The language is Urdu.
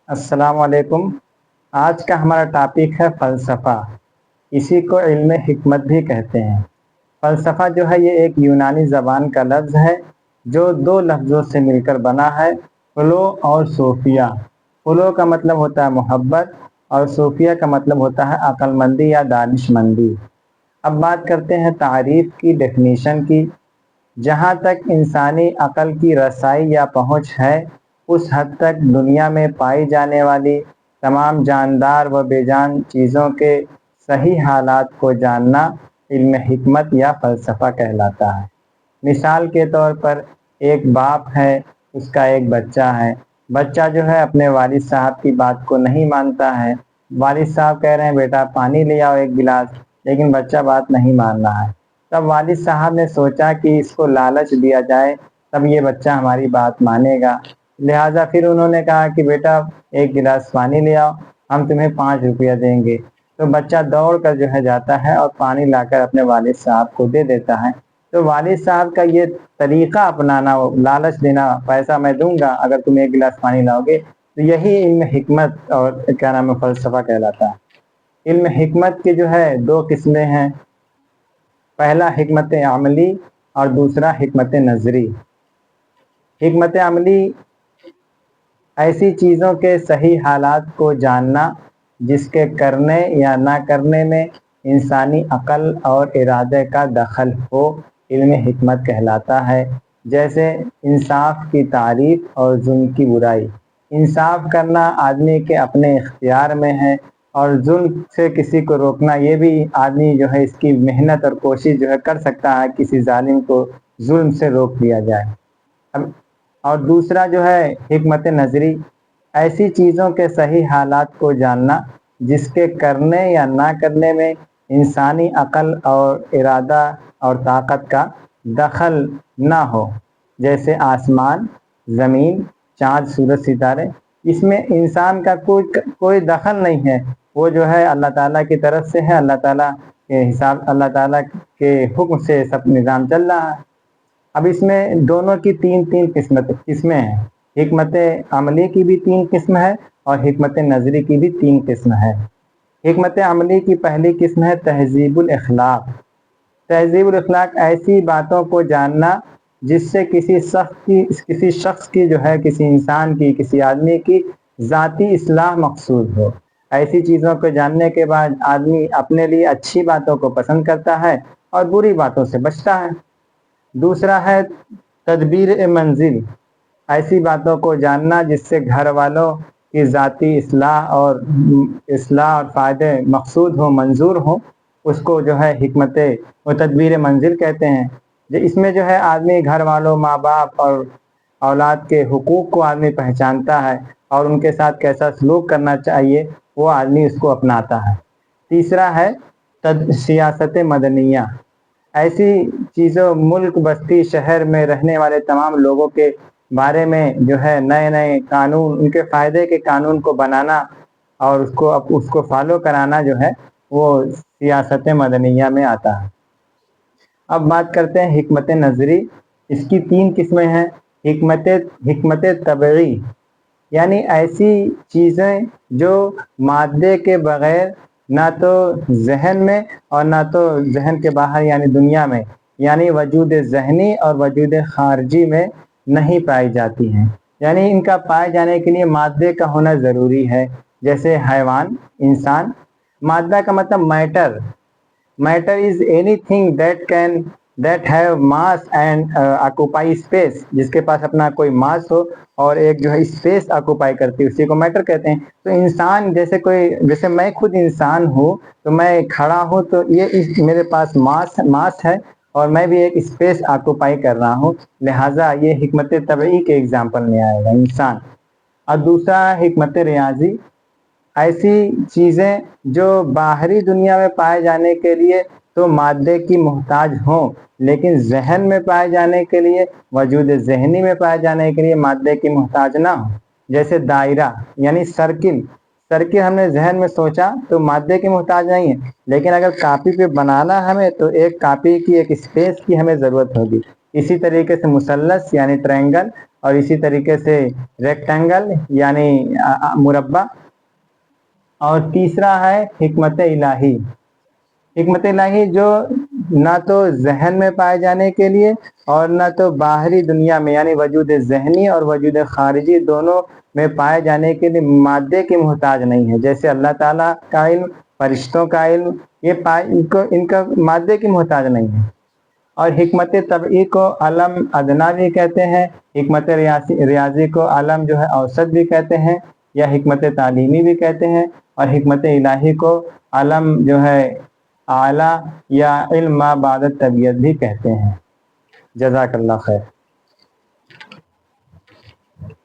السلام علیکم۔ آج کا ہمارا ٹاپک ہے فلسفہ۔ اسی کو علم حکمت بھی کہتے ہیں۔ فلسفہ جو ہے یہ ایک یونانی زبان کا لفظ ہے جو دو لفظوں سے مل کر بنا ہے، فلو اور صوفیہ۔ فلو کا مطلب ہوتا ہے محبت اور صوفیہ کا مطلب ہوتا ہے عقل مندی یا دانش مندی۔ اب بات کرتے ہیں تعریف کی، ڈیفینیشن کی۔ جہاں تک انسانی عقل کی رسائی یا پہنچ ہے، اس حد تک دنیا میں پائی جانے والی تمام جاندار و بے جان چیزوں کے صحیح حالات کو جاننا علم حکمت یا فلسفہ کہلاتا ہے۔ مثال کے طور پر ایک باپ ہے، اس کا ایک بچہ ہے۔ بچہ جو ہے اپنے والد صاحب کی بات کو نہیں مانتا ہے۔ والد صاحب کہہ رہے ہیں بیٹا پانی لے آؤ ایک گلاس، لیکن بچہ بات نہیں مان رہا ہے۔ تب والد صاحب نے سوچا کہ اس کو لالچ دیا جائے، تب یہ بچہ ہماری بات مانے گا۔ لہٰذا پھر انہوں نے کہا کہ بیٹا ایک گلاس پانی لے آؤ، ہم تمہیں 5 روپیہ دیں گے۔ تو بچہ دوڑ کر جو ہے جاتا ہے اور پانی لا کر اپنے والد صاحب کو دے دیتا ہے۔ تو والد صاحب کا یہ طریقہ اپنانا، لالچ دینا، پیسہ میں دوں گا اگر تم ایک گلاس پانی لاؤ گے، تو یہی علم حکمت اور کیا نام ہے فلسفہ کہلاتا ہے۔ علم حکمت کے جو ہے 2 قسمیں ہیں، پہلا حکمت عملی اور دوسرا حکمت نظری۔ حکمت عملی ایسی چیزوں کے صحیح حالات کو جاننا جس کے کرنے یا نہ کرنے میں انسانی عقل اور ارادے کا دخل ہو، علم حکمت کہلاتا ہے۔ جیسے انصاف کی تعریف اور ظلم کی برائی۔ انصاف کرنا آدمی کے اپنے اختیار میں ہے، اور ظلم سے کسی کو روکنا یہ بھی آدمی جو ہے اس کی محنت اور کوشش جو ہے کر سکتا ہے، کسی ظالم کو ظلم سے روک دیا جائے۔ اور دوسرا جو ہے حکمت نظری، ایسی چیزوں کے صحیح حالات کو جاننا جس کے کرنے یا نہ کرنے میں انسانی عقل اور ارادہ اور طاقت کا دخل نہ ہو۔ جیسے آسمان، زمین، چاند، سورج، ستارے، اس میں انسان کا کوئی دخل نہیں ہے، وہ جو ہے اللہ تعالیٰ کی طرف سے ہے، اللہ تعالیٰ کے حساب، اللہ تعالیٰ کے حکم سے سب نظام چل رہا ہے۔ اب اس میں دونوں کی تین قسمیں ہیں۔ حکمت عملی کی بھی 3 قسم ہے اور حکمت نظری کی بھی 3 قسم ہے۔ حکمت عملی کی پہلی قسم ہے تہذیب الاخلاق۔ تہذیب الاخلاق ایسی باتوں کو جاننا جس سے کسی شخص کی جو ہے، کسی انسان کی، کسی آدمی کی ذاتی اصلاح مقصود ہو۔ ایسی چیزوں کو جاننے کے بعد آدمی اپنے لیے اچھی باتوں کو پسند کرتا ہے اور بری باتوں سے بچتا ہے۔ دوسرا ہے تدبیر منزل، ایسی باتوں کو جاننا جس سے گھر والوں کی ذاتی اصلاح اور فائدے مقصود ہوں، منظور ہوں، اس کو جو ہے حکمت و تدبیر منزل کہتے ہیں۔ اس میں جو ہے آدمی گھر والوں، ماں باپ اور اولاد کے حقوق کو آدمی پہچانتا ہے اور ان کے ساتھ کیسا سلوک کرنا چاہیے وہ آدمی اس کو اپناتا ہے۔ تیسرا ہے سیاست مدنیہ، ایسی چیزوں، ملک، بستی، شہر میں رہنے والے تمام لوگوں کے بارے میں جو ہے نئے قانون، ان کے فائدے کے قانون کو بنانا اور اس کو فالو کرانا جو ہے وہ سیاست مدنیہ میں آتا ہے۔ اب بات کرتے ہیں حکمت نظری۔ اس کی 3 قسمیں ہیں۔ حکمت طبعی، یعنی ایسی چیزیں جو مادے کے بغیر نہ تو ذہن میں اور نہ تو ذہن کے باہر یعنی دنیا میں، یعنی وجود ذہنی اور وجود خارجی میں نہیں پائی جاتی ہیں، یعنی ان کا پائے جانے کے لیے مادے کا ہونا ضروری ہے۔ جیسے حیوان، انسان۔ مادہ کا مطلب matter. Matter is anything that have mass and occupy space, جس کے پاس اپنا کوئی ماس ہو اور ایک جو ہے اسپیس آکوپائی کرتی ہے، اسی کو میٹر کہتے ہیں۔ تو انسان جیسے میں خود انسان ہوں، تو میں کھڑا ہوں تو یہ میرے پاس ماس ہے اور میں بھی ایک اسپیس آکوپائی کر رہا ہوں، لہٰذا یہ حکمت طبعی کے ایگزامپل میں آئے گا انسان۔ اور دوسرا حکمت ریاضی، ایسی چیزیں جو باہری دنیا میں پائے جانے کے لیے تو مادے کی محتاج ہوں، لیکن ذہن میں پائے جانے کے لیے، وجود ذہنی میں پائے جانے کے لیے مادے کی محتاج نہ ہو۔ جیسے دائرہ یعنی سرکل ہم نے ذہن میں سوچا تو مادے کی محتاج نہیں ہے، لیکن اگر کاپی پہ بنانا ہمیں تو ایک کاپی کی، ایک اسپیس کی ہمیں ضرورت ہوگی۔ اسی طریقے سے مثلث یعنی ٹرینگل، اور اسی طریقے سے ریکٹینگل یعنی مربع، اور تیسرا ہے حکمت الہی۔ حکمت الہی جو نہ تو ذہن میں پائے جانے کے لیے اور نہ تو باہری دنیا میں یعنی وجود ذہنی اور وجود خارجی دونوں میں پائے جانے کے لیے مادے کی محتاج نہیں ہے، جیسے اللہ تعالیٰ کا علم، فرشتوں کا علم، ان کا مادے کی محتاج نہیں ہے۔ اور حکمت طبعی کو علم ادنا بھی کہتے ہیں، حکمت ریاضی کو علم جو ہے اوسط بھی کہتے ہیں یا حکمت تعلیمی بھی کہتے ہیں، اور حکمت الہی کو علم جو ہے اعلیٰ یا علم ما بعد طبیعت بھی کہتے ہیں۔ جزاک اللہ خیر۔